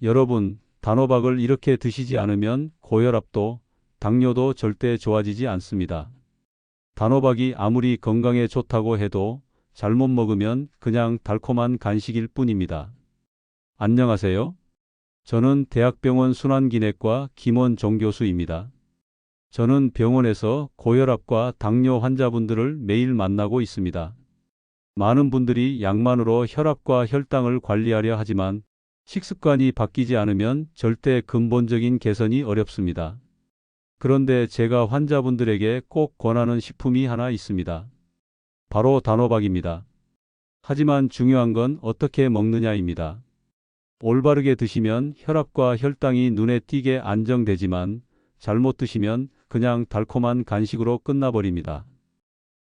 여러분, 단호박을 이렇게 드시지 않으면 고혈압도 당뇨도 절대 좋아지지 않습니다. 단호박이 아무리 건강에 좋다고 해도 잘못 먹으면 그냥 달콤한 간식일 뿐입니다. 안녕하세요. 저는 대학병원 순환기내과 김원종 교수입니다. 저는 병원에서 고혈압과 당뇨 환자분들을 매일 만나고 있습니다. 많은 분들이 약만으로 혈압과 혈당을 관리하려 하지만 식습관이 바뀌지 않으면 절대 근본적인 개선이 어렵습니다. 그런데 제가 환자분들에게 꼭 권하는 식품이 하나 있습니다. 바로 단호박입니다. 하지만 중요한 건 어떻게 먹느냐입니다. 올바르게 드시면 혈압과 혈당이 눈에 띄게 안정되지만 잘못 드시면 그냥 달콤한 간식으로 끝나버립니다.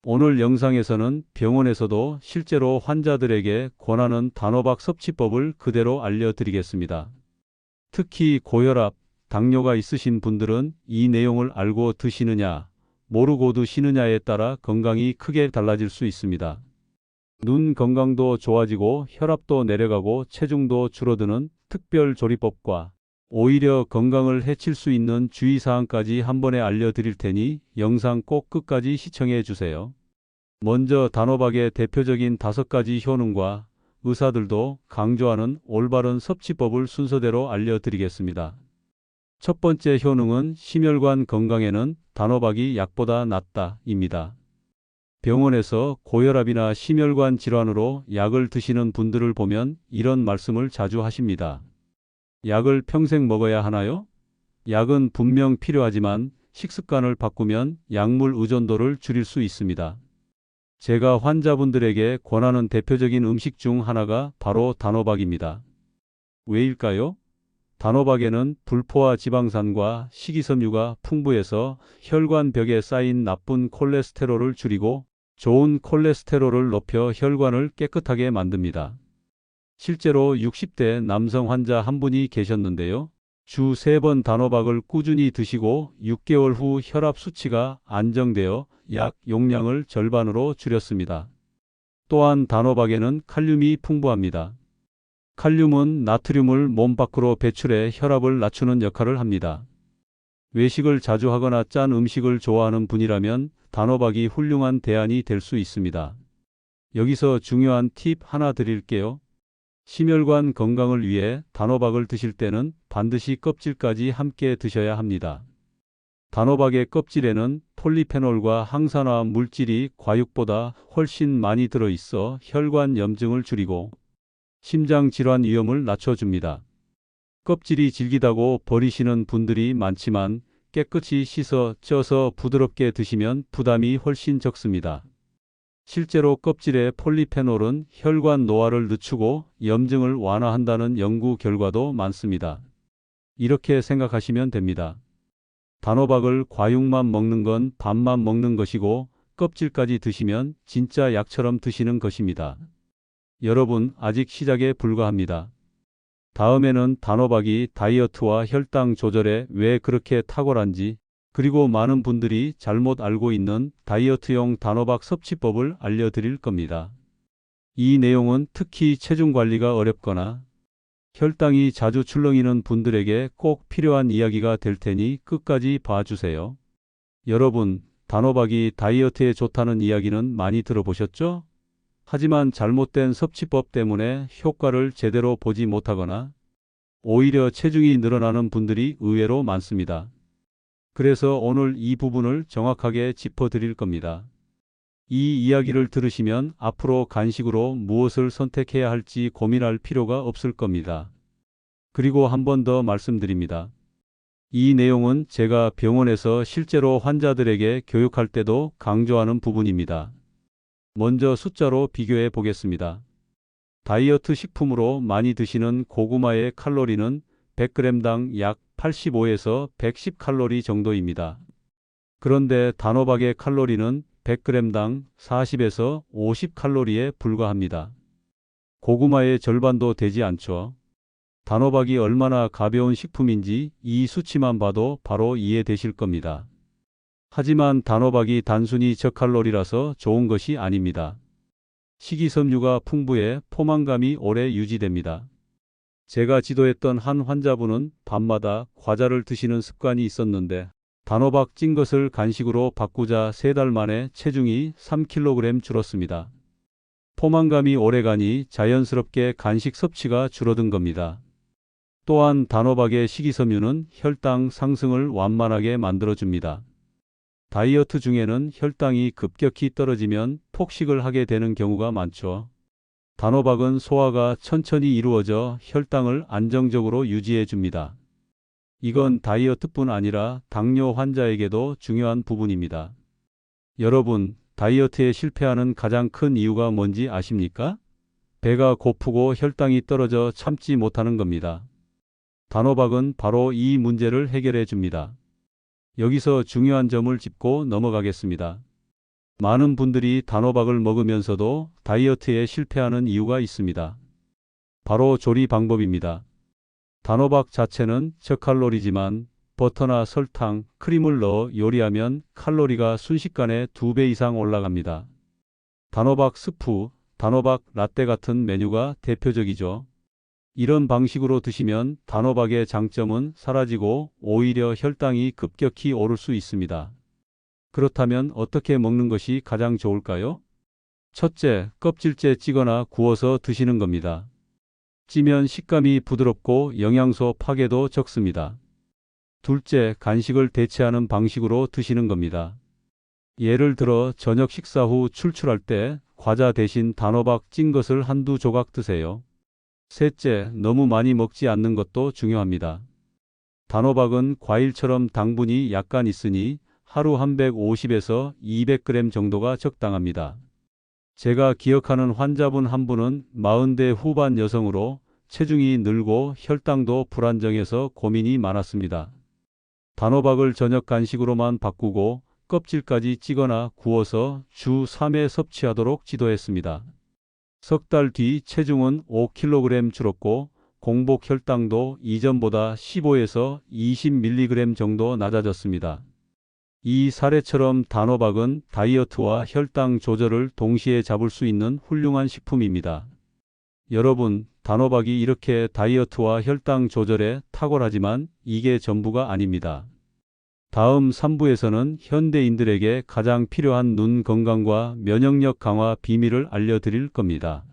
오늘 영상에서는 병원에서도 실제로 환자들에게 권하는 단호박 섭취법을 그대로 알려드리겠습니다. 특히 고혈압, 당뇨가 있으신 분들은 이 내용을 알고 드시느냐, 모르고 드시느냐에 따라 건강이 크게 달라질 수 있습니다. 눈 건강도 좋아지고 혈압도 내려가고 체중도 줄어드는 특별 조리법과 오히려 건강을 해칠 수 있는 주의사항까지 한 번에 알려드릴 테니 영상 꼭 끝까지 시청해 주세요. 먼저 단호박의 대표적인 5가지 효능과 의사들도 강조하는 올바른 섭취법을 순서대로 알려드리겠습니다. 첫 번째 효능은 심혈관 건강에는 단호박이 약보다 낫다입니다. 병원에서 고혈압이나 심혈관 질환으로 약을 드시는 분들을 보면 이런 말씀을 자주 하십니다. 약을 평생 먹어야 하나요? 약은 분명 필요하지만 식습관을 바꾸면 약물 의존도를 줄일 수 있습니다. 제가 환자분들에게 권하는 대표적인 음식 중 하나가 바로 단호박입니다. 왜일까요? 단호박에는 불포화 지방산과 식이섬유가 풍부해서 혈관벽에 쌓인 나쁜 콜레스테롤을 줄이고 좋은 콜레스테롤을 높여 혈관을 깨끗하게 만듭니다. 실제로 60대 남성 환자 한 분이 계셨는데요. 주 3번 단호박을 꾸준히 드시고 6개월 후 혈압 수치가 안정되어 약 용량을 절반으로 줄였습니다. 또한 단호박에는 칼륨이 풍부합니다. 칼륨은 나트륨을 몸 밖으로 배출해 혈압을 낮추는 역할을 합니다. 외식을 자주 하거나 짠 음식을 좋아하는 분이라면 단호박이 훌륭한 대안이 될 수 있습니다. 여기서 중요한 팁 하나 드릴게요. 심혈관 건강을 위해 단호박을 드실 때는 반드시 껍질까지 함께 드셔야 합니다. 단호박의 껍질에는 폴리페놀과 항산화 물질이 과육보다 훨씬 많이 들어있어 혈관 염증을 줄이고 심장 질환 위험을 낮춰줍니다. 껍질이 질기다고 버리시는 분들이 많지만 깨끗이 씻어 쪄서 부드럽게 드시면 부담이 훨씬 적습니다. 실제로 껍질의 폴리페놀은 혈관 노화를 늦추고 염증을 완화한다는 연구 결과도 많습니다. 이렇게 생각하시면 됩니다. 단호박을 과육만 먹는 건 반만 먹는 것이고 껍질까지 드시면 진짜 약처럼 드시는 것입니다. 여러분, 아직 시작에 불과합니다. 다음에는 단호박이 다이어트와 혈당 조절에 왜 그렇게 탁월한지, 그리고 많은 분들이 잘못 알고 있는 다이어트용 단호박 섭취법을 알려드릴 겁니다. 이 내용은 특히 체중 관리가 어렵거나 혈당이 자주 출렁이는 분들에게 꼭 필요한 이야기가 될 테니 끝까지 봐주세요. 여러분, 단호박이 다이어트에 좋다는 이야기는 많이 들어보셨죠? 하지만 잘못된 섭취법 때문에 효과를 제대로 보지 못하거나 오히려 체중이 늘어나는 분들이 의외로 많습니다. 그래서 오늘 이 부분을 정확하게 짚어드릴 겁니다. 이 이야기를 들으시면 앞으로 간식으로 무엇을 선택해야 할지 고민할 필요가 없을 겁니다. 그리고 한 번 더 말씀드립니다. 이 내용은 제가 병원에서 실제로 환자들에게 교육할 때도 강조하는 부분입니다. 먼저 숫자로 비교해 보겠습니다. 다이어트 식품으로 많이 드시는 고구마의 칼로리는 100g당 약 85에서 110칼로리 정도입니다. 그런데 단호박의 칼로리는 100g당 40에서 50칼로리에 불과합니다. 고구마의 절반도 되지 않죠. 단호박이 얼마나 가벼운 식품인지 이 수치만 봐도 바로 이해되실 겁니다. 하지만 단호박이 단순히 저칼로리라서 좋은 것이 아닙니다. 식이섬유가 풍부해 포만감이 오래 유지됩니다. 제가 지도했던 한 환자분은 밤마다 과자를 드시는 습관이 있었는데 단호박 찐 것을 간식으로 바꾸자 3달 만에 체중이 3kg 줄었습니다. 포만감이 오래가니 자연스럽게 간식 섭취가 줄어든 겁니다. 또한 단호박의 식이섬유는 혈당 상승을 완만하게 만들어줍니다. 다이어트 중에는 혈당이 급격히 떨어지면 폭식을 하게 되는 경우가 많죠. 단호박은 소화가 천천히 이루어져 혈당을 안정적으로 유지해 줍니다. 이건 다이어트뿐 아니라 당뇨 환자에게도 중요한 부분입니다. 여러분, 다이어트에 실패하는 가장 큰 이유가 뭔지 아십니까? 배가 고프고 혈당이 떨어져 참지 못하는 겁니다. 단호박은 바로 이 문제를 해결해 줍니다. 여기서 중요한 점을 짚고 넘어가겠습니다. 많은 분들이 단호박을 먹으면서도 다이어트에 실패하는 이유가 있습니다. 바로 조리 방법입니다. 단호박 자체는 저칼로리지만 버터나 설탕, 크림을 넣어 요리하면 칼로리가 순식간에 2배 이상 올라갑니다. 단호박 스프, 단호박 라떼 같은 메뉴가 대표적이죠. 이런 방식으로 드시면 단호박의 장점은 사라지고 오히려 혈당이 급격히 오를 수 있습니다. 그렇다면 어떻게 먹는 것이 가장 좋을까요? 첫째, 껍질째 찌거나 구워서 드시는 겁니다. 찌면 식감이 부드럽고 영양소 파괴도 적습니다. 둘째, 간식을 대체하는 방식으로 드시는 겁니다. 예를 들어 저녁 식사 후 출출할 때 과자 대신 단호박 찐 것을 한두 조각 드세요. 셋째, 너무 많이 먹지 않는 것도 중요합니다. 단호박은 과일처럼 당분이 약간 있으니 하루 150에서 200g 정도가 적당합니다. 제가 기억하는 환자분 한 분은 40대 후반 여성으로 체중이 늘고 혈당도 불안정해서 고민이 많았습니다. 단호박을 저녁 간식으로만 바꾸고 껍질까지 찌거나 구워서 주 3회 섭취하도록 지도했습니다. 석 달 뒤 체중은 5kg 줄었고 공복 혈당도 이전보다 15에서 20mg 정도 낮아졌습니다. 이 사례처럼 단호박은 다이어트와 혈당 조절을 동시에 잡을 수 있는 훌륭한 식품입니다. 여러분, 단호박이 이렇게 다이어트와 혈당 조절에 탁월하지만 이게 전부가 아닙니다. 다음 3부에서는 현대인들에게 가장 필요한 눈 건강과 면역력 강화 비밀을 알려드릴 겁니다.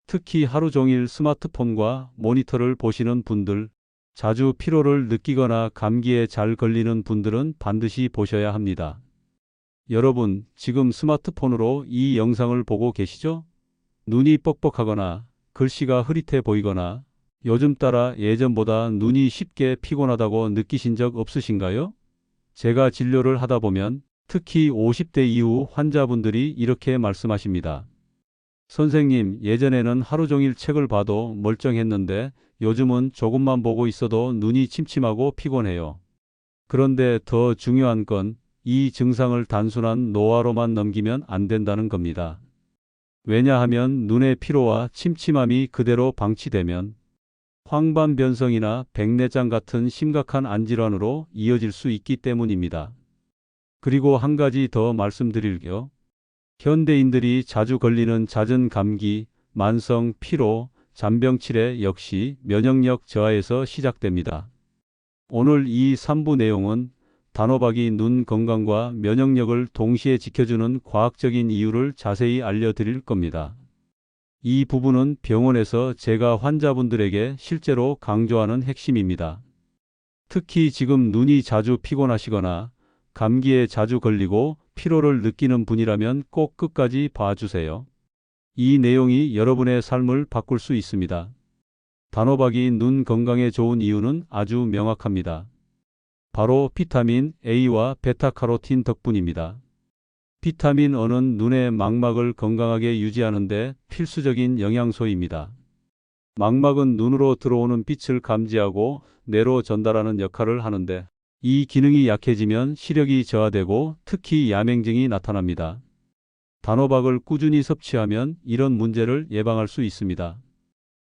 특히 하루 종일 스마트폰과 모니터를 보시는 분들, 자주 피로를 느끼거나 감기에 잘 걸리는 분들은 반드시 보셔야 합니다. 여러분, 지금 스마트폰으로 이 영상을 보고 계시죠? 눈이 뻑뻑하거나 글씨가 흐릿해 보이거나 요즘 따라 예전보다 눈이 쉽게 피곤하다고 느끼신 적 없으신가요? 제가 진료를 하다 보면 특히 50대 이후 환자분들이 이렇게 말씀하십니다. 선생님, 예전에는 하루 종일 책을 봐도 멀쩡했는데 요즘은 조금만 보고 있어도 눈이 침침하고 피곤해요. 그런데 더 중요한 건 이 증상을 단순한 노화로만 넘기면 안 된다는 겁니다. 왜냐하면 눈의 피로와 침침함이 그대로 방치되면 황반변성이나 백내장 같은 심각한 안질환으로 이어질 수 있기 때문입니다. 그리고 한 가지 더 말씀드릴게요. 현대인들이 자주 걸리는 잦은 감기, 만성 피로, 잔병치레 역시 면역력 저하에서 시작됩니다. 오늘 이 3부 내용은 단호박이 눈 건강과 면역력을 동시에 지켜주는 과학적인 이유를 자세히 알려드릴 겁니다. 이 부분은 병원에서 제가 환자분들에게 실제로 강조하는 핵심입니다. 특히 지금 눈이 자주 피곤하시거나 감기에 자주 걸리고 피로를 느끼는 분이라면 꼭 끝까지 봐주세요. 이 내용이 여러분의 삶을 바꿀 수 있습니다. 단호박이 눈 건강에 좋은 이유는 아주 명확합니다. 바로 비타민 A와 베타카로틴 덕분입니다. 비타민 A는 눈의 망막을 건강하게 유지하는 데 필수적인 영양소입니다. 망막은 눈으로 들어오는 빛을 감지하고 뇌로 전달하는 역할을 하는데 이 기능이 약해지면 시력이 저하되고 특히 야맹증이 나타납니다. 단호박을 꾸준히 섭취하면 이런 문제를 예방할 수 있습니다.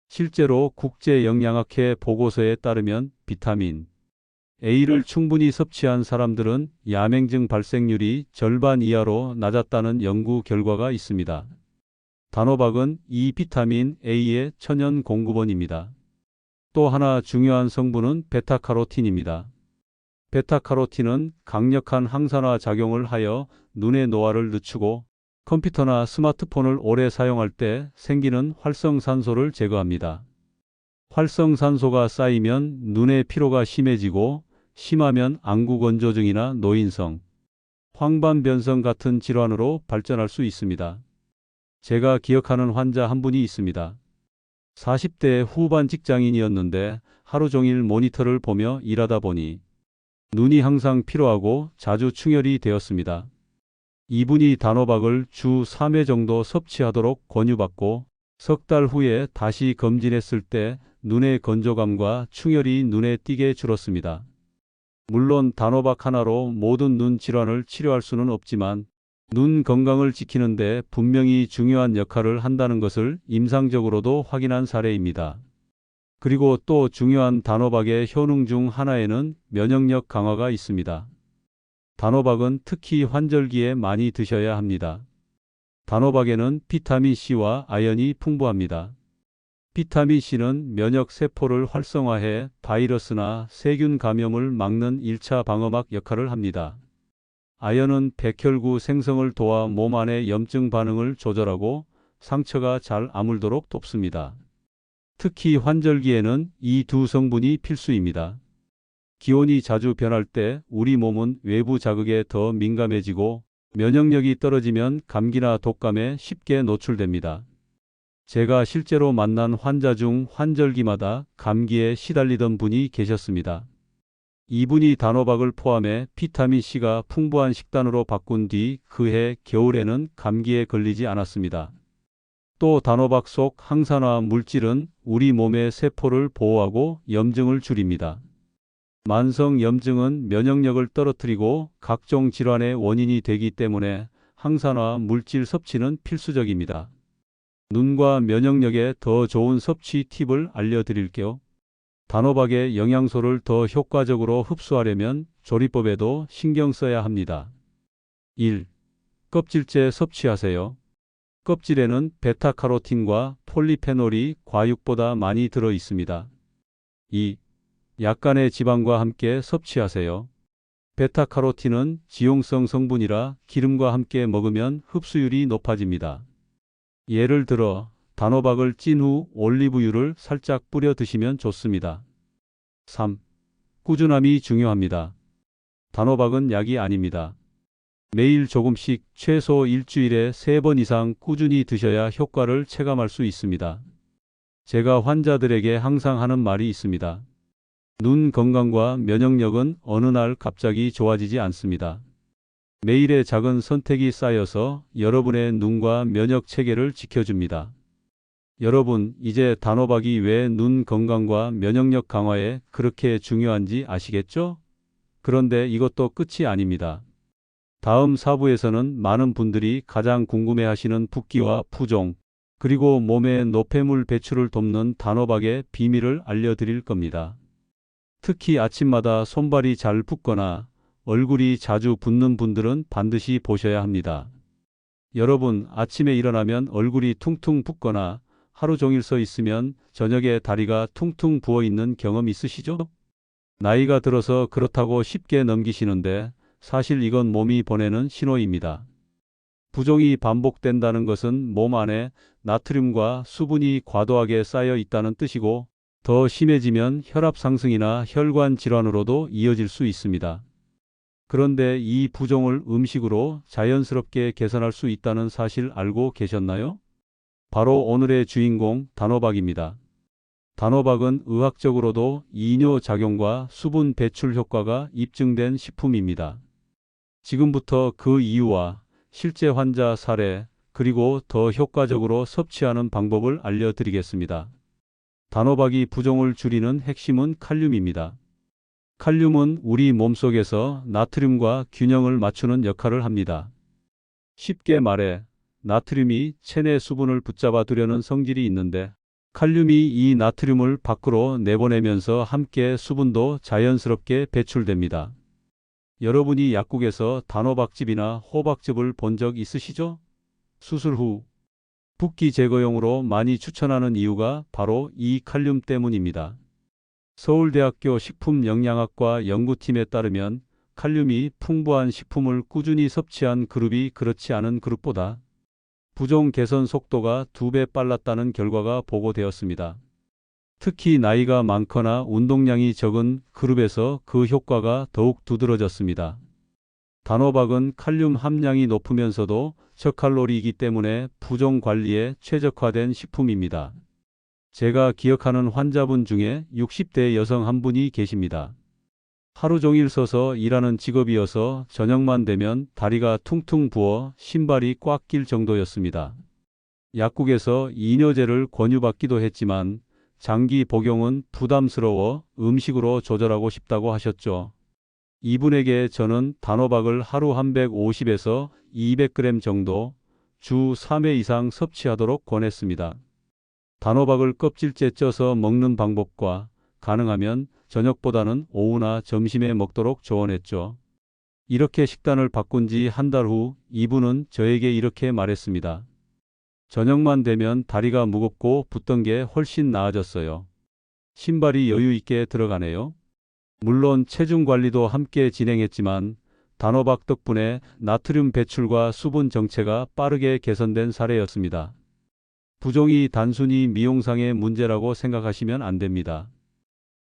실제로 국제영양학회 보고서에 따르면 비타민 A를 충분히 섭취한 사람들은 야맹증 발생률이 절반 이하로 낮았다는 연구 결과가 있습니다. 단호박은 이 비타민 A의 천연 공급원입니다. 또 하나 중요한 성분은 베타카로틴입니다. 베타카로틴은 강력한 항산화 작용을 하여 눈의 노화를 늦추고 컴퓨터나 스마트폰을 오래 사용할 때 생기는 활성산소를 제거합니다. 활성산소가 쌓이면 눈의 피로가 심해지고 심하면 안구건조증이나 노인성, 황반변성 같은 질환으로 발전할 수 있습니다. 제가 기억하는 환자 한 분이 있습니다. 40대 후반 직장인이었는데 하루 종일 모니터를 보며 일하다 보니 눈이 항상 피로하고 자주 충혈이 되었습니다. 이분이 단호박을 주 3회 정도 섭취하도록 권유받고 석 달 후에 다시 검진했을 때 눈의 건조감과 충혈이 눈에 띄게 줄었습니다. 물론 단호박 하나로 모든 눈 질환을 치료할 수는 없지만 눈 건강을 지키는 데 분명히 중요한 역할을 한다는 것을 임상적으로도 확인한 사례입니다. 그리고 또 중요한 단호박의 효능 중 하나에는 면역력 강화가 있습니다. 단호박은 특히 환절기에 많이 드셔야 합니다. 단호박에는 비타민C와 아연이 풍부합니다. 비타민C는 면역 세포를 활성화해 바이러스나 세균 감염을 막는 1차 방어막 역할을 합니다. 아연은 백혈구 생성을 도와 몸 안의 염증 반응을 조절하고 상처가 잘 아물도록 돕습니다. 특히 환절기에는 이 두 성분이 필수입니다. 기온이 자주 변할 때 우리 몸은 외부 자극에 더 민감해지고 면역력이 떨어지면 감기나 독감에 쉽게 노출됩니다. 제가 실제로 만난 환자 중 환절기마다 감기에 시달리던 분이 계셨습니다. 이분이 단호박을 포함해 비타민C가 풍부한 식단으로 바꾼 뒤 그해 겨울에는 감기에 걸리지 않았습니다. 또 단호박 속 항산화 물질은 우리 몸의 세포를 보호하고 염증을 줄입니다. 만성 염증은 면역력을 떨어뜨리고 각종 질환의 원인이 되기 때문에 항산화 물질 섭취는 필수적입니다. 눈과 면역력에 더 좋은 섭취 팁을 알려드릴게요. 단호박의 영양소를 더 효과적으로 흡수하려면 조리법에도 신경 써야 합니다. 1. 껍질째 섭취하세요. 껍질에는 베타카로틴과 폴리페놀이 과육보다 많이 들어 있습니다. 2. 약간의 지방과 함께 섭취하세요. 베타카로틴은 지용성 성분이라 기름과 함께 먹으면 흡수율이 높아집니다. 예를 들어 단호박을 찐 후 올리브유를 살짝 뿌려 드시면 좋습니다. 3. 꾸준함이 중요합니다. 단호박은 약이 아닙니다. 매일 조금씩 최소 일주일에 3번 이상 꾸준히 드셔야 효과를 체감할 수 있습니다. 제가 환자들에게 항상 하는 말이 있습니다. 눈 건강과 면역력은 어느 날 갑자기 좋아지지 않습니다. 매일의 작은 선택이 쌓여서 여러분의 눈과 면역 체계를 지켜줍니다. 여러분, 이제 단호박이 왜 눈 건강과 면역력 강화에 그렇게 중요한지 아시겠죠? 그런데 이것도 끝이 아닙니다. 다음 4부에서는 많은 분들이 가장 궁금해하시는 붓기와 부종, 그리고 몸의 노폐물 배출을 돕는 단호박의 비밀을 알려드릴 겁니다. 특히 아침마다 손발이 잘 붓거나 얼굴이 자주 붓는 분들은 반드시 보셔야 합니다. 여러분, 아침에 일어나면 얼굴이 퉁퉁 붓거나 하루 종일 서 있으면 저녁에 다리가 퉁퉁 부어 있는 경험 있으시죠? 나이가 들어서 그렇다고 쉽게 넘기시는데 사실 이건 몸이 보내는 신호입니다. 부종이 반복된다는 것은 몸 안에 나트륨과 수분이 과도하게 쌓여 있다는 뜻이고 더 심해지면 혈압 상승이나 혈관 질환으로도 이어질 수 있습니다. 그런데 이 부종을 음식으로 자연스럽게 개선할 수 있다는 사실 알고 계셨나요? 바로 오늘의 주인공 단호박입니다. 단호박은 의학적으로도 이뇨작용과 수분 배출 효과가 입증된 식품입니다. 지금부터 그 이유와 실제 환자 사례, 그리고 더 효과적으로 섭취하는 방법을 알려드리겠습니다. 단호박이 부종을 줄이는 핵심은 칼륨입니다. 칼륨은 우리 몸속에서 나트륨과 균형을 맞추는 역할을 합니다. 쉽게 말해 나트륨이 체내 수분을 붙잡아 두려는 성질이 있는데 칼륨이 이 나트륨을 밖으로 내보내면서 함께 수분도 자연스럽게 배출됩니다. 여러분이 약국에서 단호박즙이나 호박즙을 본 적 있으시죠? 수술 후 붓기 제거용으로 많이 추천하는 이유가 바로 이 칼륨 때문입니다. 서울대학교 식품영양학과 연구팀에 따르면 칼륨이 풍부한 식품을 꾸준히 섭취한 그룹이 그렇지 않은 그룹보다 부종 개선 속도가 2배 빨랐다는 결과가 보고되었습니다. 특히 나이가 많거나 운동량이 적은 그룹에서 그 효과가 더욱 두드러졌습니다. 단호박은 칼륨 함량이 높으면서도 저칼로리이기 때문에 부종 관리에 최적화된 식품입니다. 제가 기억하는 환자분 중에 60대 여성 한 분이 계십니다. 하루 종일 서서 일하는 직업이어서 저녁만 되면 다리가 퉁퉁 부어 신발이 꽉 낄 정도였습니다. 약국에서 이뇨제를 권유받기도 했지만 장기 복용은 부담스러워 음식으로 조절하고 싶다고 하셨죠. 이분에게 저는 단호박을 하루 150에서 200g 정도 주 3회 이상 섭취하도록 권했습니다. 단호박을 껍질째 쪄서 먹는 방법과 가능하면 저녁보다는 오후나 점심에 먹도록 조언했죠. 이렇게 식단을 바꾼 지 한 달 후 이분은 저에게 이렇게 말했습니다. 저녁만 되면 다리가 무겁고 붓던 게 훨씬 나아졌어요. 신발이 여유 있게 들어가네요. 물론 체중 관리도 함께 진행했지만 단호박 덕분에 나트륨 배출과 수분 정체가 빠르게 개선된 사례였습니다. 부종이 단순히 미용상의 문제라고 생각하시면 안 됩니다.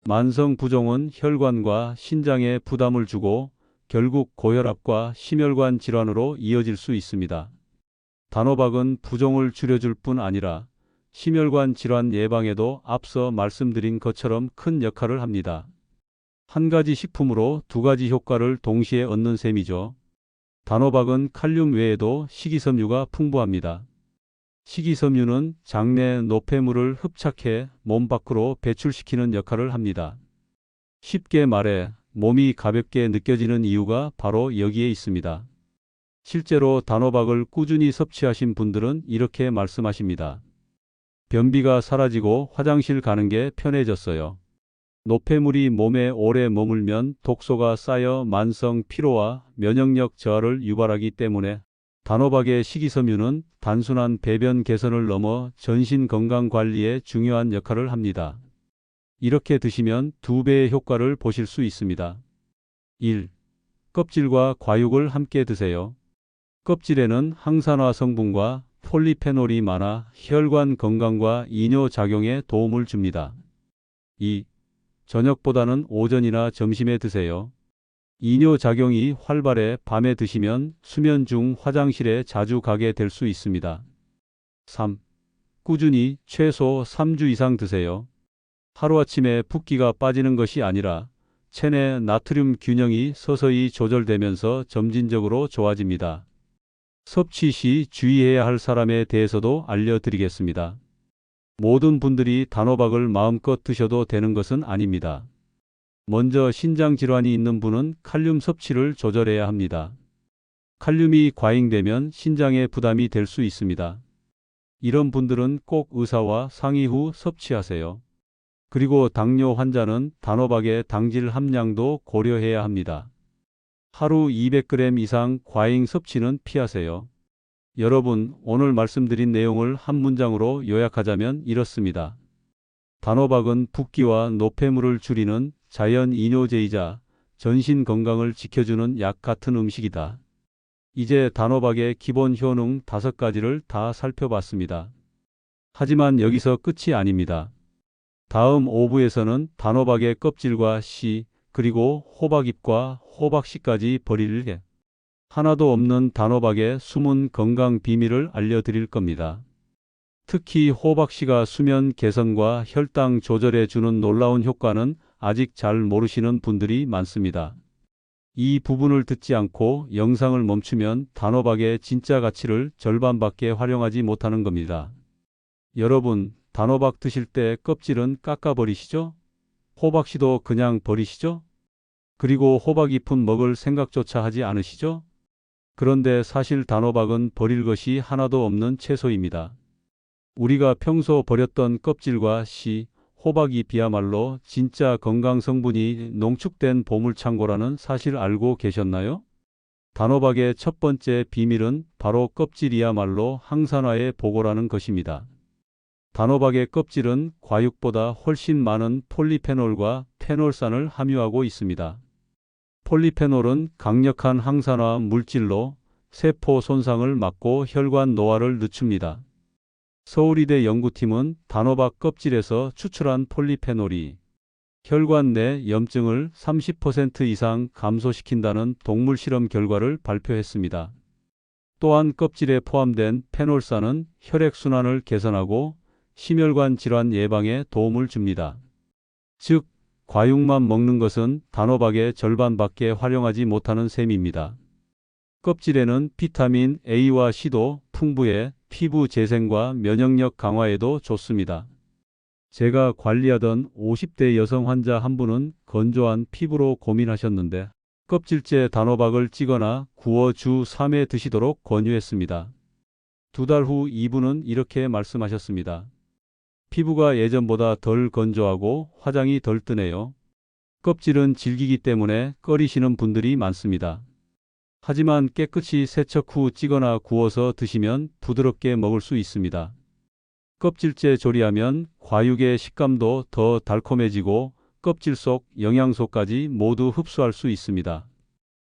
만성 부종은 혈관과 신장에 부담을 주고 결국 고혈압과 심혈관 질환으로 이어질 수 있습니다. 단호박은 부종을 줄여줄 뿐 아니라 심혈관 질환 예방에도 앞서 말씀드린 것처럼 큰 역할을 합니다. 한 가지 식품으로 두 가지 효과를 동시에 얻는 셈이죠. 단호박은 칼륨 외에도 식이섬유가 풍부합니다. 식이섬유는 장내 노폐물을 흡착해 몸 밖으로 배출시키는 역할을 합니다. 쉽게 말해 몸이 가볍게 느껴지는 이유가 바로 여기에 있습니다. 실제로 단호박을 꾸준히 섭취하신 분들은 이렇게 말씀하십니다. 변비가 사라지고 화장실 가는 게 편해졌어요. 노폐물이 몸에 오래 머물면 독소가 쌓여 만성 피로와 면역력 저하를 유발하기 때문에 단호박의 식이섬유는 단순한 배변 개선을 넘어 전신 건강 관리에 중요한 역할을 합니다. 이렇게 드시면 2배의 효과를 보실 수 있습니다. 1. 껍질과 과육을 함께 드세요. 껍질에는 항산화 성분과 폴리페놀이 많아 혈관 건강과 이뇨 작용에 도움을 줍니다. 2. 저녁보다는 오전이나 점심에 드세요. 이뇨 작용이 활발해 밤에 드시면 수면 중 화장실에 자주 가게 될 수 있습니다. 3. 꾸준히 최소 3주 이상 드세요. 하루아침에 붓기가 빠지는 것이 아니라 체내 나트륨 균형이 서서히 조절되면서 점진적으로 좋아집니다. 섭취 시 주의해야 할 사람에 대해서도 알려드리겠습니다. 모든 분들이 단호박을 마음껏 드셔도 되는 것은 아닙니다. 먼저 신장 질환이 있는 분은 칼륨 섭취를 조절해야 합니다. 칼륨이 과잉되면 신장에 부담이 될 수 있습니다. 이런 분들은 꼭 의사와 상의 후 섭취하세요. 그리고 당뇨 환자는 단호박의 당질 함량도 고려해야 합니다. 하루 200g 이상 과잉 섭취는 피하세요. 여러분, 오늘 말씀드린 내용을 한 문장으로 요약하자면 이렇습니다. 단호박은 붓기와 노폐물을 줄이는 자연 이뇨제이자 전신 건강을 지켜주는 약 같은 음식이다. 이제 단호박의 기본 효능 5가지를 다 살펴봤습니다. 하지만 여기서 끝이 아닙니다. 다음 5부에서는 단호박의 껍질과 씨, 그리고 호박잎과 호박씨까지 버릴 하나도 없는 단호박의 숨은 건강 비밀을 알려드릴 겁니다. 특히 호박씨가 수면 개선과 혈당 조절에 주는 놀라운 효과는 아직 잘 모르시는 분들이 많습니다. 이 부분을 듣지 않고 영상을 멈추면 단호박의 진짜 가치를 절반밖에 활용하지 못하는 겁니다. 여러분, 단호박 드실 때 껍질은 깎아버리시죠? 호박씨도 그냥 버리시죠? 그리고 호박잎은 먹을 생각조차 하지 않으시죠? 그런데 사실 단호박은 버릴 것이 하나도 없는 채소입니다. 우리가 평소 버렸던 껍질과 씨, 호박잎이야말로 진짜 건강 성분이 농축된 보물창고라는 사실 알고 계셨나요? 단호박의 첫 번째 비밀은 바로 껍질이야말로 항산화의 보고라는 것입니다. 단호박의 껍질은 과육보다 훨씬 많은 폴리페놀과 페놀산을 함유하고 있습니다. 폴리페놀은 강력한 항산화 물질로 세포 손상을 막고 혈관 노화를 늦춥니다. 서울의대 연구팀은 단호박 껍질에서 추출한 폴리페놀이 혈관 내 염증을 30% 이상 감소시킨다는 동물 실험 결과를 발표했습니다. 또한 껍질에 포함된 페놀산은 혈액순환을 개선하고 심혈관 질환 예방에 도움을 줍니다. 즉, 과육만 먹는 것은 단호박의 절반밖에 활용하지 못하는 셈입니다. 껍질에는 비타민 A와 C도 풍부해 피부 재생과 면역력 강화에도 좋습니다. 제가 관리하던 50대 여성 환자 한 분은 건조한 피부로 고민하셨는데 껍질째 단호박을 찌거나 구워 주 3회 드시도록 권유했습니다. 2달 후 이분은 이렇게 말씀하셨습니다. 피부가 예전보다 덜 건조하고 화장이 덜 뜨네요. 껍질은 질기기 때문에 꺼리시는 분들이 많습니다. 하지만 깨끗이 세척 후 찌거나 구워서 드시면 부드럽게 먹을 수 있습니다. 껍질째 조리하면 과육의 식감도 더 달콤해지고 껍질 속 영양소까지 모두 흡수할 수 있습니다.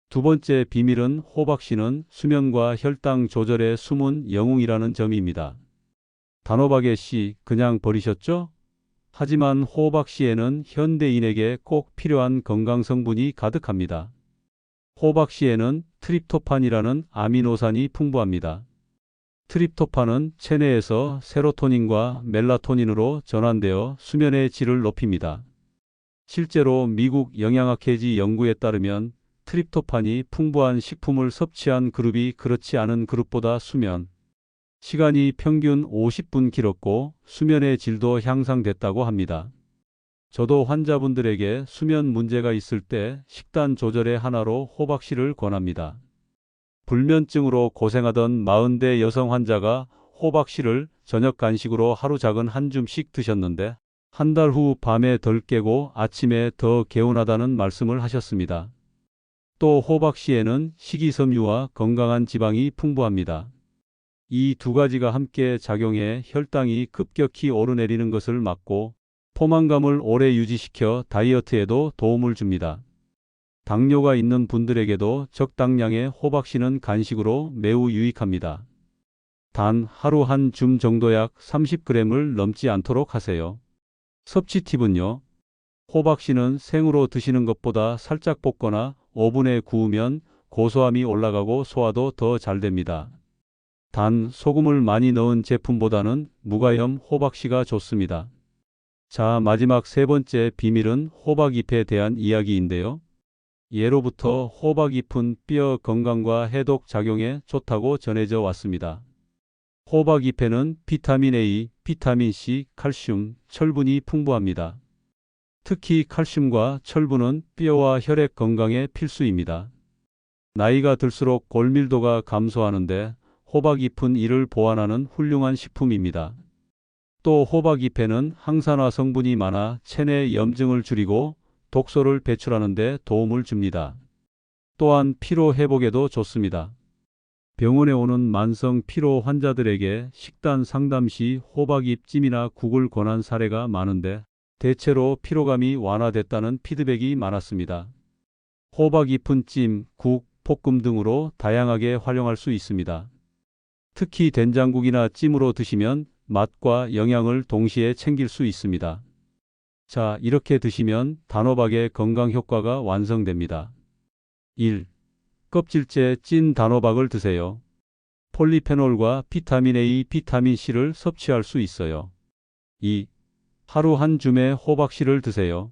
두 번째 비밀은 호박씨는 수면과 혈당 조절의 숨은 영웅이라는 점입니다. 단호박의 씨 그냥 버리셨죠? 하지만 호박씨에는 현대인에게 꼭 필요한 건강 성분이 가득합니다. 호박씨에는 트립토판이라는 아미노산이 풍부합니다. 트립토판은 체내에서 세로토닌과 멜라토닌으로 전환되어 수면의 질을 높입니다. 실제로 미국 영양학회지 연구에 따르면 트립토판이 풍부한 식품을 섭취한 그룹이 그렇지 않은 그룹보다 수면 시간이 평균 50분 길었고 수면의 질도 향상됐다고 합니다. 저도 환자분들에게 수면 문제가 있을 때 식단 조절의 하나로 호박씨를 권합니다. 불면증으로 고생하던 40대 여성 환자가 호박씨를 저녁 간식으로 하루 작은 한 줌씩 드셨는데 한 달 후 밤에 덜 깨고 아침에 더 개운하다는 말씀을 하셨습니다. 또 호박씨에는 식이섬유와 건강한 지방이 풍부합니다. 이 두 가지가 함께 작용해 혈당이 급격히 오르내리는 것을 막고 포만감을 오래 유지시켜 다이어트에도 도움을 줍니다. 당뇨가 있는 분들에게도 적당량의 호박씨는 간식으로 매우 유익합니다. 단 하루 한 줌 정도 약 30g을 넘지 않도록 하세요. 섭취 팁은요. 호박씨는 생으로 드시는 것보다 살짝 볶거나 오븐에 구우면 고소함이 올라가고 소화도 더 잘 됩니다. 단 소금을 많이 넣은 제품보다는 무가염 호박씨가 좋습니다. 자, 마지막 세 번째 비밀은 호박잎에 대한 이야기인데요. 예로부터 호박잎은 뼈 건강과 해독 작용에 좋다고 전해져 왔습니다. 호박잎에는 비타민 A, 비타민 C, 칼슘, 철분이 풍부합니다. 특히 칼슘과 철분은 뼈와 혈액 건강에 필수입니다. 나이가 들수록 골밀도가 감소하는데 호박잎은 이를 보완하는 훌륭한 식품입니다. 또 호박잎에는 항산화 성분이 많아 체내 염증을 줄이고 독소를 배출하는 데 도움을 줍니다. 또한 피로 회복에도 좋습니다. 병원에 오는 만성 피로 환자들에게 식단 상담 시 호박잎 찜이나 국을 권한 사례가 많은데 대체로 피로감이 완화됐다는 피드백이 많았습니다. 호박잎은 찜, 국, 볶음 등으로 다양하게 활용할 수 있습니다. 특히 된장국이나 찜으로 드시면 맛과 영양을 동시에 챙길 수 있습니다. 자, 이렇게 드시면 단호박의 건강 효과가 완성됩니다. 1. 껍질째 찐 단호박을 드세요. 폴리페놀과 비타민 A, 비타민 C를 섭취할 수 있어요. 2. 하루 한 줌의 호박씨를 드세요.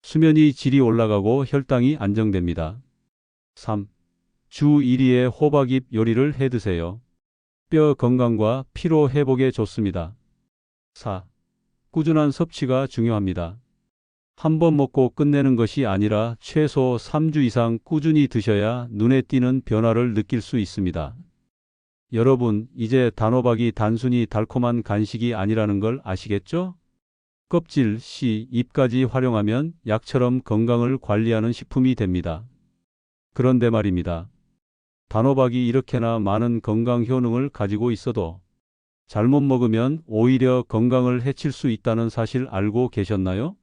수면이 질이 올라가고 혈당이 안정됩니다. 3. 주 1회의 호박잎 요리를 해 드세요. 뼈 건강과 피로 회복에 좋습니다. 4. 꾸준한 섭취가 중요합니다. 한 번 먹고 끝내는 것이 아니라 최소 3주 이상 꾸준히 드셔야 눈에 띄는 변화를 느낄 수 있습니다. 여러분, 이제 단호박이 단순히 달콤한 간식이 아니라는 걸 아시겠죠? 껍질, 씨, 잎까지 활용하면 약처럼 건강을 관리하는 식품이 됩니다. 그런데 말입니다. 단호박이 이렇게나 많은 건강 효능을 가지고 있어도 잘못 먹으면 오히려 건강을 해칠 수 있다는 사실 알고 계셨나요?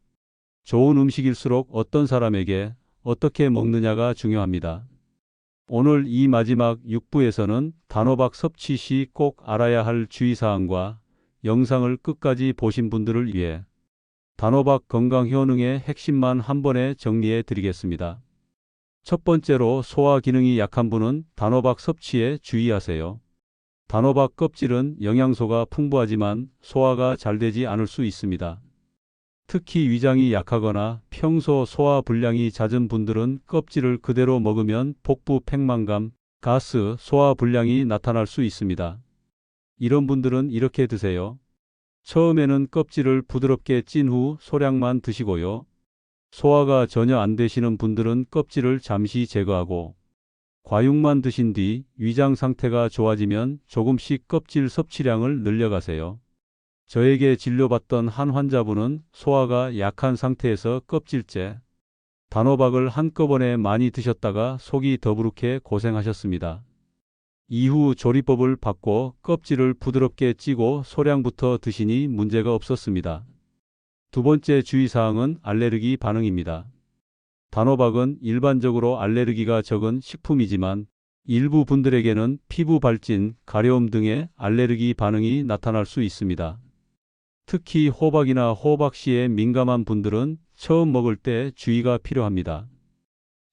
좋은 음식일수록 어떤 사람에게 어떻게 먹느냐가 중요합니다. 오늘 이 마지막 6부에서는 단호박 섭취 시 꼭 알아야 할 주의사항과 영상을 끝까지 보신 분들을 위해 단호박 건강 효능의 핵심만 한 번에 정리해 드리겠습니다. 첫 번째로 소화 기능이 약한 분은 단호박 섭취에 주의하세요. 단호박 껍질은 영양소가 풍부하지만 소화가 잘 되지 않을 수 있습니다. 특히 위장이 약하거나 평소 소화 불량이 잦은 분들은 껍질을 그대로 먹으면 복부 팽만감, 가스, 소화 불량이 나타날 수 있습니다. 이런 분들은 이렇게 드세요. 처음에는 껍질을 부드럽게 찐 후 소량만 드시고요. 소화가 전혀 안 되시는 분들은 껍질을 잠시 제거하고 과육만 드신 뒤 위장 상태가 좋아지면 조금씩 껍질 섭취량을 늘려가세요. 저에게 진료받던 한 환자분은 소화가 약한 상태에서 껍질째 단호박을 한꺼번에 많이 드셨다가 속이 더부룩해 고생하셨습니다. 이후 조리법을 바꿔 껍질을 부드럽게 찌고 소량부터 드시니 문제가 없었습니다. 두 번째 주의사항은 알레르기 반응입니다. 단호박은 일반적으로 알레르기가 적은 식품이지만 일부 분들에게는 피부 발진, 가려움 등의 알레르기 반응이 나타날 수 있습니다. 특히 호박이나 호박씨에 민감한 분들은 처음 먹을 때 주의가 필요합니다.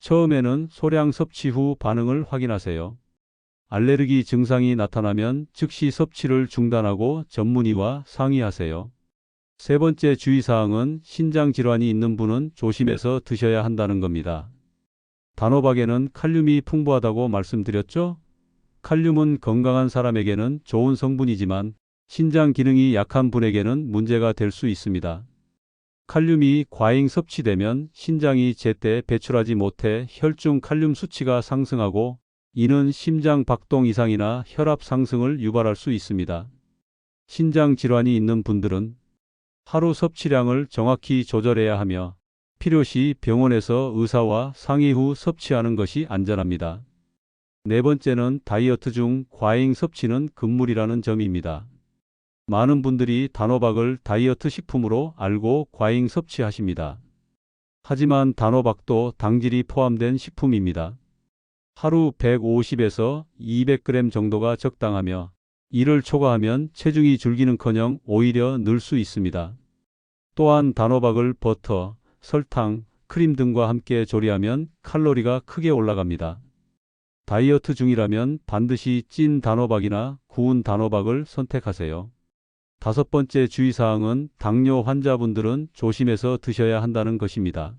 처음에는 소량 섭취 후 반응을 확인하세요. 알레르기 증상이 나타나면 즉시 섭취를 중단하고 전문의와 상의하세요. 세 번째 주의사항은 신장 질환이 있는 분은 조심해서 드셔야 한다는 겁니다. 단호박에는 칼륨이 풍부하다고 말씀드렸죠? 칼륨은 건강한 사람에게는 좋은 성분이지만 신장 기능이 약한 분에게는 문제가 될 수 있습니다. 칼륨이 과잉 섭취되면 신장이 제때 배출하지 못해 혈중 칼륨 수치가 상승하고 이는 심장 박동 이상이나 혈압 상승을 유발할 수 있습니다. 신장 질환이 있는 분들은 하루 섭취량을 정확히 조절해야 하며 필요시 병원에서 의사와 상의 후 섭취하는 것이 안전합니다. 네 번째는 다이어트 중 과잉 섭취는 금물이라는 점입니다. 많은 분들이 단호박을 다이어트 식품으로 알고 과잉 섭취하십니다. 하지만 단호박도 당질이 포함된 식품입니다. 하루 150에서 200g 정도가 적당하며 이를 초과하면 체중이 줄기는커녕 오히려 늘 수 있습니다. 또한 단호박을 버터, 설탕, 크림 등과 함께 조리하면 칼로리가 크게 올라갑니다. 다이어트 중이라면 반드시 찐 단호박이나 구운 단호박을 선택하세요. 다섯 번째 주의사항은 당뇨 환자분들은 조심해서 드셔야 한다는 것입니다.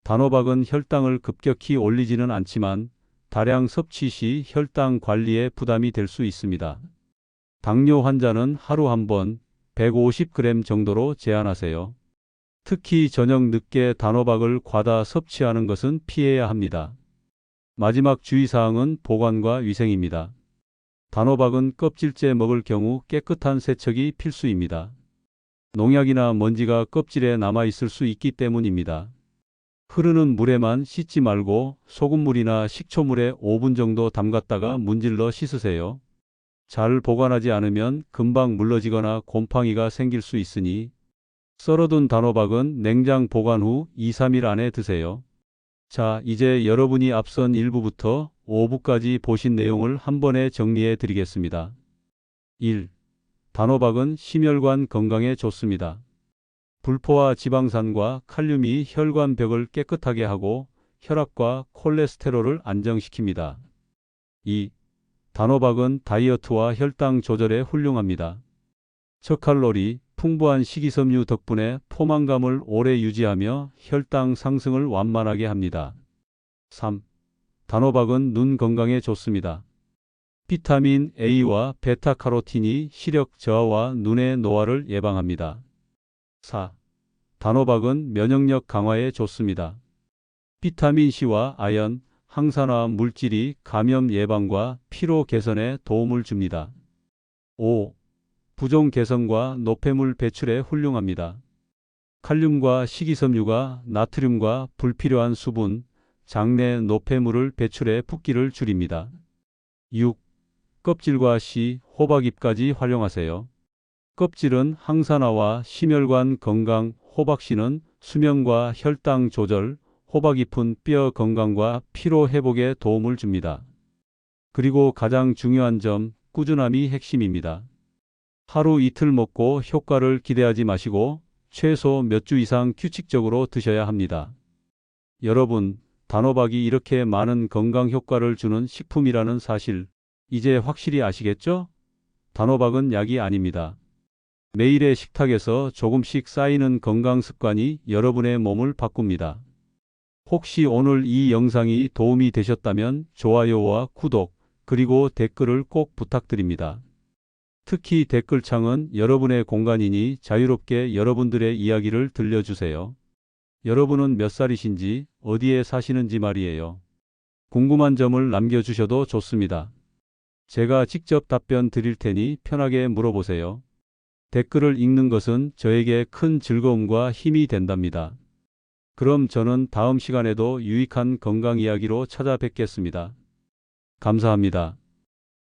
단호박은 혈당을 급격히 올리지는 않지만 다량 섭취 시 혈당 관리에 부담이 될 수 있습니다. 당뇨 환자는 하루 한 번 150g 정도로 제한하세요. 특히 저녁 늦게 단호박을 과다 섭취하는 것은 피해야 합니다. 마지막 주의사항은 보관과 위생입니다. 단호박은 껍질째 먹을 경우 깨끗한 세척이 필수입니다. 농약이나 먼지가 껍질에 남아있을 수 있기 때문입니다. 흐르는 물에만 씻지 말고 소금물이나 식초물에 5분 정도 담갔다가 문질러 씻으세요. 잘 보관하지 않으면 금방 물러지거나 곰팡이가 생길 수 있으니 썰어둔 단호박은 냉장 보관 후 2-3일 안에 드세요. 자, 이제 여러분이 앞선 1부부터 5부까지 보신 내용을 한 번에 정리해 드리겠습니다. 1. 단호박은 심혈관 건강에 좋습니다. 불포화 지방산과 칼륨이 혈관벽을 깨끗하게 하고 혈압과 콜레스테롤을 안정시킵니다. 2. 단호박은 다이어트와 혈당 조절에 훌륭합니다. 저칼로리, 풍부한 식이섬유 덕분에 포만감을 오래 유지하며 혈당 상승을 완만하게 합니다. 3. 단호박은 눈 건강에 좋습니다. 비타민 A와 베타카로틴이 시력 저하와 눈의 노화를 예방합니다. 4. 단호박은 면역력 강화에 좋습니다. 비타민C와 아연, 항산화 물질이 감염 예방과 피로 개선에 도움을 줍니다. 5. 부종 개선과 노폐물 배출에 훌륭합니다. 칼륨과 식이섬유가 나트륨과 불필요한 수분, 장내 노폐물을 배출해 붓기를 줄입니다. 6. 껍질과 씨, 호박잎까지 활용하세요. 껍질은 항산화와 심혈관 건강, 호박씨는 수면과 혈당 조절, 호박잎은 뼈 건강과 피로 회복에 도움을 줍니다. 그리고 가장 중요한 점, 꾸준함이 핵심입니다. 하루 이틀 먹고 효과를 기대하지 마시고 최소 몇 주 이상 규칙적으로 드셔야 합니다. 여러분, 단호박이 이렇게 많은 건강 효과를 주는 식품이라는 사실, 이제 확실히 아시겠죠? 단호박은 약이 아닙니다. 매일의 식탁에서 조금씩 쌓이는 건강 습관이 여러분의 몸을 바꿉니다. 혹시 오늘 이 영상이 도움이 되셨다면 좋아요와 구독, 그리고 댓글을 꼭 부탁드립니다. 특히 댓글창은 여러분의 공간이니 자유롭게 여러분들의 이야기를 들려주세요. 여러분은 몇 살이신지, 어디에 사시는지 말이에요. 궁금한 점을 남겨주셔도 좋습니다. 제가 직접 답변 드릴 테니 편하게 물어보세요. 댓글을 읽는 것은 저에게 큰 즐거움과 힘이 된답니다. 그럼 저는 다음 시간에도 유익한 건강 이야기로 찾아뵙겠습니다. 감사합니다.